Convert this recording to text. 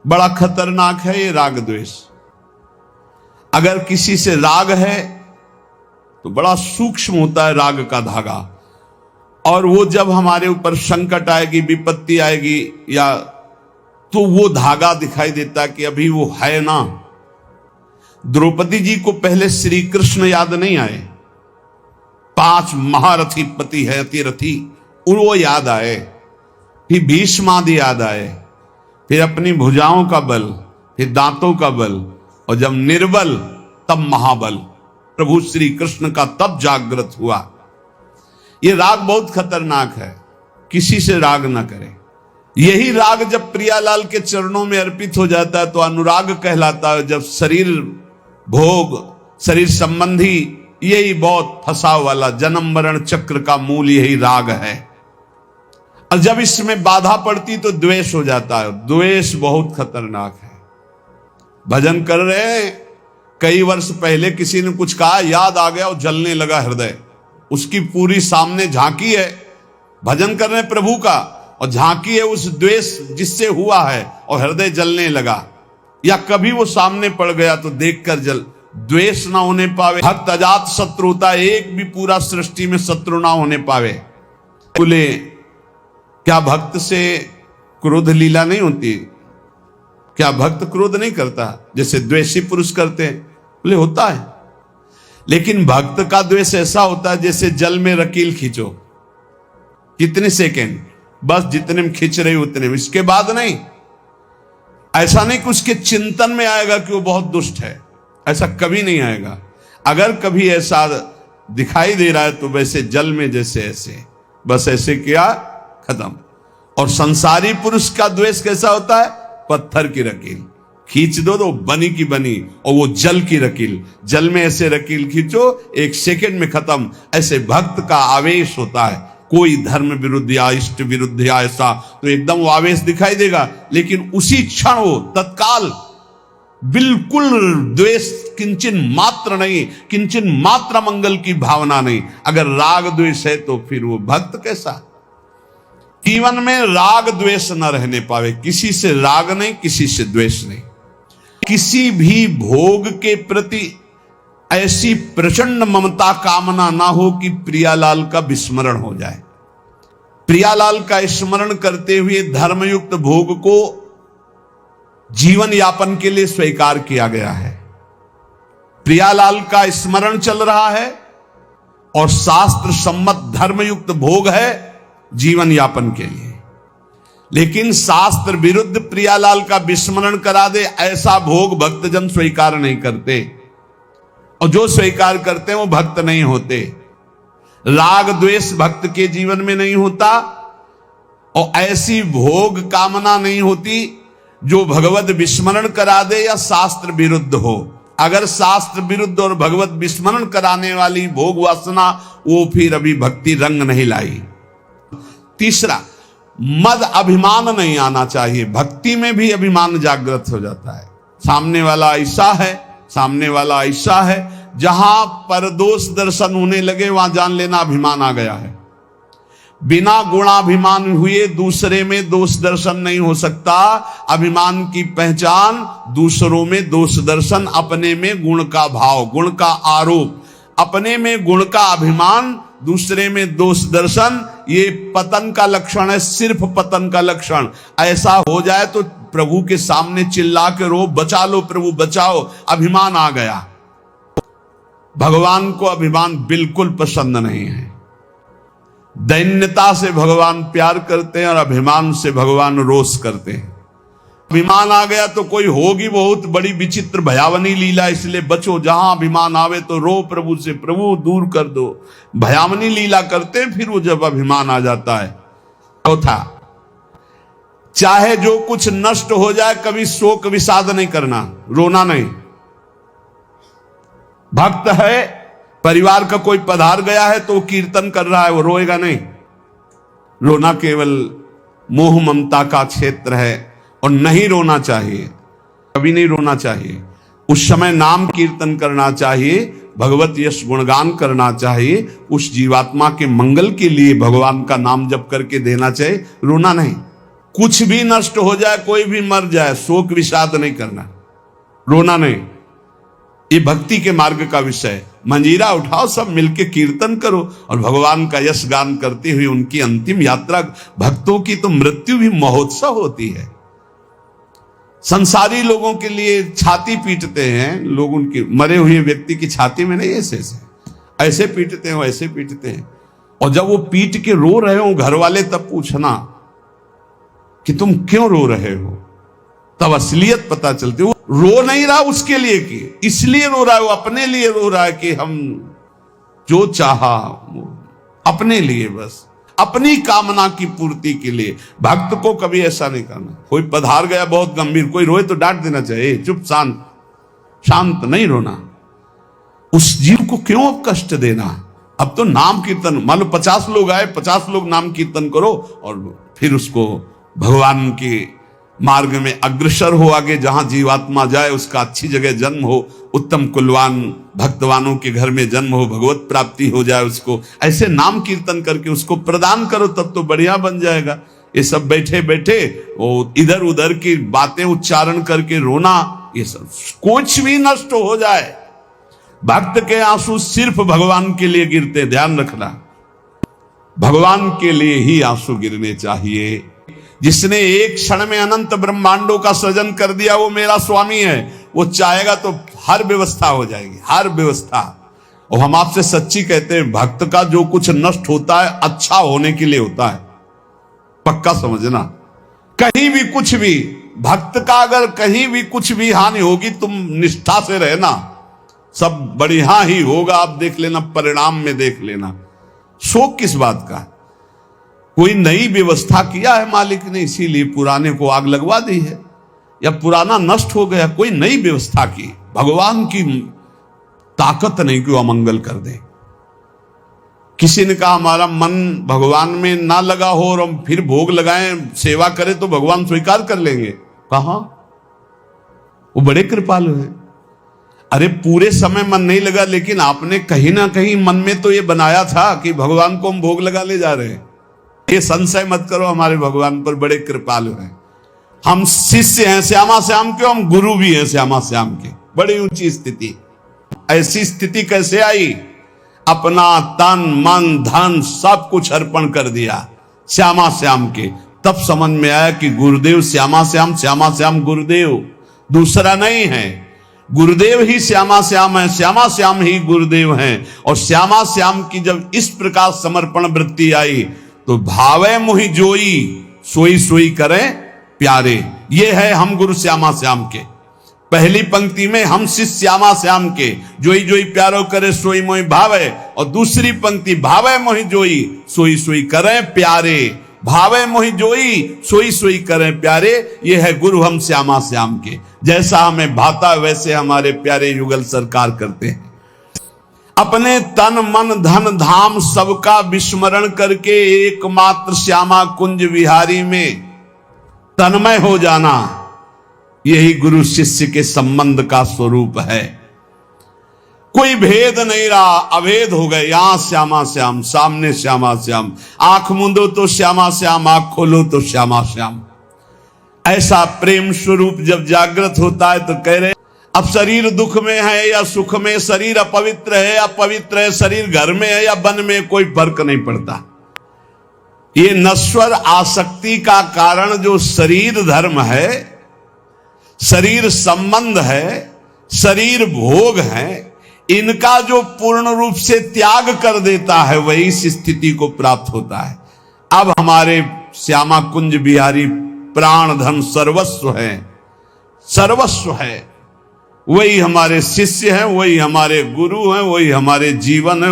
बड़ा खतरनाक है ये राग द्वेष। अगर किसी से राग है तो बड़ा सूक्ष्म होता है राग का धागा, और वो जब हमारे ऊपर संकट आएगी, विपत्ति आएगी, या तो वो धागा दिखाई देता कि अभी वो है ना। द्रौपदी जी को पहले श्री कृष्ण याद नहीं आए, 5 महारथी पति है अतिरथी, वो याद आए, फिर भीष्मादि याद आए, फिर अपनी भुजाओं का बल, फिर दांतों का बल, और जब निर्बल तब महाबल प्रभु श्री कृष्ण का तब जागृत हुआ। ये राग बहुत खतरनाक है, किसी से राग ना करें। यही राग जब प्रियालाल के चरणों में अर्पित हो जाता है तो अनुराग कहलाता है। जब शरीर भोग, शरीर संबंधी, यही बहुत फंसा वाला जन्म मरण चक्र का मूल यही राग है, और जब इसमें बाधा पड़ती तो द्वेष हो जाता है। द्वेष बहुत खतरनाक है। भजन कर रहे हैं, कई वर्ष पहले किसी ने कुछ कहा, याद आ गया और जलने लगा हृदय, उसकी पूरी सामने झांकी है, भजन कर रहे हैं प्रभु का, और झांकी है उस द्वेष जिससे हुआ है, और हृदय जलने लगा। या कभी वो सामने पड़ गया तो देखकर जल, द्वेष ना होने पावे। भक्त अजात शत्रु होता है, एक भी पूरा सृष्टि में शत्रु ना होने पावे। बोले क्या भक्त से क्रोध लीला नहीं होती? क्या भक्त क्रोध नहीं करता जैसे द्वेषी पुरुष करते हैं? बोले होता है, लेकिन भक्त का द्वेष ऐसा होता है जैसे जल में रकील खींचो, कितने सेकेंड, बस जितने में खींच रहे उतने में, इसके बाद नहीं। ऐसा नहीं कि उसके चिंतन में आएगा कि वो बहुत दुष्ट है, ऐसा कभी नहीं आएगा। अगर कभी ऐसा दिखाई दे रहा है तो वैसे जल में जैसे ऐसे, बस ऐसे किया, खत्म। और संसारी पुरुष का द्वेष कैसा होता है? पत्थर की रकील खींच दो तो बनी की बनी, और वो जल की रकील, जल में ऐसे रकील खींचो, 1 सेकंड में खत्म। ऐसे भक्त का आवेश होता है, कोई धर्म विरुद्ध या इष्ट विरुद्ध या ऐसा, तो एकदम वो आवेश दिखाई देगा, लेकिन उसी क्षण वो तत्काल बिल्कुल द्वेष, किंचन मात्र नहीं, किंचन मात्र मंगल की भावना नहीं। अगर राग द्वेष है तो फिर वो भक्त कैसा? जीवन में राग द्वेष न रहने पावे, किसी से राग नहीं, किसी से द्वेष नहीं। किसी भी भोग के प्रति ऐसी प्रचंड ममता कामना ना हो कि प्रियालाल का विस्मरण हो जाए। प्रियालाल का स्मरण करते हुए धर्मयुक्त भोग को जीवन यापन के लिए स्वीकार किया गया है। प्रियालाल का स्मरण चल रहा है और शास्त्र सम्मत धर्मयुक्त भोग है जीवन यापन के लिए, लेकिन शास्त्र विरुद्ध प्रियालाल का विस्मरण करा दे ऐसा भोग भक्तजन स्वीकार नहीं करते, और जो स्वीकार करते हैं वो भक्त नहीं होते। राग द्वेष भक्त के जीवन में नहीं होता, और ऐसी भोग कामना नहीं होती जो भगवत विस्मरण करा दे या शास्त्र विरुद्ध हो। अगर शास्त्र विरुद्ध और भगवत विस्मरण कराने वाली भोग वासना, वो फिर अभी भक्ति रंग नहीं लाई। तीसरा, मद अभिमान नहीं आना चाहिए। भक्ति में भी अभिमान जागृत हो जाता है। सामने वाला ऐसा है, सामने वाला ऐसा है, जहां पर दोष दर्शन होने लगे वहां जान लेना अभिमान आ गया है। बिना गुणाभिमान हुए दूसरे में दोष दर्शन नहीं हो सकता। अभिमान की पहचान दूसरों में दोष दर्शन, अपने में गुण का भाव, गुण का आरोप, अपने में गुण का अभिमान, दूसरे में दोष दर्शन, ये पतन का लक्षण है, सिर्फ पतन का लक्षण। ऐसा हो जाए तो प्रभु के सामने चिल्ला के रो, बचा लो प्रभु बचाओ, अभिमान आ गया। भगवान को अभिमान बिल्कुल पसंद नहीं है। दैन्यता से भगवान प्यार करते हैं और अभिमान से भगवान रोष करते हैं। अभिमान आ गया तो कोई होगी बहुत बड़ी विचित्र भयावनी लीला, इसलिए बचो। जहां अभिमान आवे तो रो प्रभु से, प्रभु दूर कर दो। भयावनी लीला करते हैं फिर वो जब अभिमान आ जाता है। चौथा, चाहे जो कुछ नष्ट हो जाए कभी शोक विषाद नहीं करना, रोना नहीं। भक्त है, परिवार का कोई पधार गया है तो वो कीर्तन कर रहा है, वो रोएगा नहीं। रोना केवल मोह ममता का क्षेत्र है और नहीं रोना चाहिए, कभी नहीं रोना चाहिए। उस समय नाम कीर्तन करना चाहिए, भगवत यश गुणगान करना चाहिए, उस जीवात्मा के मंगल के लिए भगवान का नाम जप करके देना चाहिए, रोना नहीं। कुछ भी नष्ट हो जाए, कोई भी मर जाए, शोक विषाद नहीं करना, रोना नहीं। ये भक्ति के मार्ग का विषय है। मंजीरा उठाओ, सब मिलके कीर्तन करो और भगवान का यश गान करते हुए उनकी अंतिम यात्रा। भक्तों की तो मृत्यु भी महोत्सव होती है। संसारी लोगों के लिए छाती पीटते हैं लोग, उनकी मरे हुए व्यक्ति की छाती में नहीं, ऐसे पीटते हैं, ऐसे पीटते हैं। और जब वो पीट के रो रहे हो घर वाले, तब पूछना कि तुम क्यों रो रहे हो, तब असलियत पता चलती। वो रो नहीं रहा उसके लिए कि इसलिए रो रहा है, वो अपने लिए रो रहा है कि हम जो चाहा अपने लिए, बस अपनी कामना की पूर्ति के लिए। भक्त को कभी ऐसा नहीं करना। कोई पधार गया बहुत गंभीर, कोई रोए तो डांट देना चाहिए, चुप शांत नहीं रोना। उस जीव को क्यों अब कष्ट देना। अब तो नाम कीर्तन, मान लो 50 लोग आए, 50 लोग नाम कीर्तन करो और फिर उसको भगवान के मार्ग में अग्रसर हो, आगे जहां जीवात्मा जाए उसका अच्छी जगह जन्म हो, उत्तम कुलवान भक्तवानों के घर में जन्म हो, भगवत प्राप्ति हो जाए उसको। ऐसे नाम कीर्तन करके उसको प्रदान करो, तब तो बढ़िया बन जाएगा। ये सब बैठे बैठे वो इधर उधर की बातें उच्चारण करके रोना, ये सब कुछ भी नष्ट हो जाए। भक्त के आंसू सिर्फ भगवान के लिए गिरते, ध्यान रखना, भगवान के लिए ही आंसू गिरने चाहिए। जिसने एक क्षण में अनंत ब्रह्मांडों का सृजन कर दिया वो मेरा स्वामी है। वो चाहेगा तो हर व्यवस्था हो जाएगी, हर व्यवस्था। और हम आपसे सच्ची कहते हैं, भक्त का जो कुछ नष्ट होता है अच्छा होने के लिए होता है, पक्का समझना। कहीं भी कुछ भी, भक्त का अगर कहीं भी कुछ भी हानि होगी, तुम निष्ठा से रहना, सब बढ़िया ही होगा। आप देख लेना, परिणाम में देख लेना। शोक किस बात का। कोई नई व्यवस्था किया है मालिक ने, इसीलिए पुराने को आग लगवा दी है, या पुराना नष्ट हो गया, कोई नई व्यवस्था की। भगवान की ताकत नहीं कि वो अमंगल कर दे। किसी ने कहा हमारा मन भगवान में ना लगा हो और हम फिर भोग लगाएं, सेवा करें तो भगवान स्वीकार कर लेंगे। कहा, वो बड़े कृपालु हैं। अरे पूरे समय मन नहीं लगा, लेकिन आपने कहीं ना कहीं मन में तो ये बनाया था कि भगवान को हम भोग लगा ले जा रहे हैं। ये संशय मत करो, हमारे भगवान पर बड़े कृपालु हैं। हम शिष्य हैं श्यामा श्याम के, हम गुरु भी हैं श्यामा श्याम के। बड़ी ऊंची स्थिति। ऐसी स्थिति कैसे आई। अपना तन मन धन सब कुछ अर्पण कर दिया श्यामा श्याम के। तब समझ में आया कि गुरुदेव श्यामा श्याम गुरुदेव, दूसरा नहीं है। गुरुदेव ही श्यामा श्याम है, श्यामा श्याम ही गुरुदेव हैं। और श्यामा श्याम की जब इस प्रकार समर्पण वृत्ति आई तो भावे मुहि जोई, सोई सोई करें प्यारे। ये है हम गुरु श्यामा श्याम के। पहली पंक्ति में हम शिष्य श्यामा श्याम के, जोई जोई प्यारो करे सोई मोई भावे। और दूसरी पंक्ति भावे मोहि जोई, सोई सोई करें प्यारे। भावे मोहि जोई, सोई सोई करें प्यारे। ये है गुरु हम श्यामा श्याम के। जैसा हमें भाता वैसे हमारे प्यारे युगल सरकार करते हैं। अपने तन मन धन धाम सबका विस्मरण करके एकमात्र श्यामा कुंज विहारी में तन्मय हो जाना, यही गुरु शिष्य के संबंध का स्वरूप है। कोई भेद नहीं रहा, अभेद हो गए। यहां श्यामा श्याम, सामने श्यामा श्याम, आंख मूंदो तो श्यामा श्याम, आंख खोलो तो श्यामा श्याम। ऐसा प्रेम स्वरूप जब जागृत होता है तो कह रहे, अब शरीर दुख में है या सुख में, शरीर अपवित्र है या पवित्र है, शरीर घर में है या वन में, कोई फर्क नहीं पड़ता। ये नश्वर आसक्ति का कारण जो शरीर धर्म है, शरीर संबंध है, शरीर भोग है, इनका जो पूर्ण रूप से त्याग कर देता है वही इस स्थिति को प्राप्त होता है। अब हमारे श्यामा कुंज बिहारी प्राण धन सर्वस्व है, सर्वस्व है। वही हमारे शिष्य हैं, वही हमारे गुरु हैं, वही हमारे जीवन है।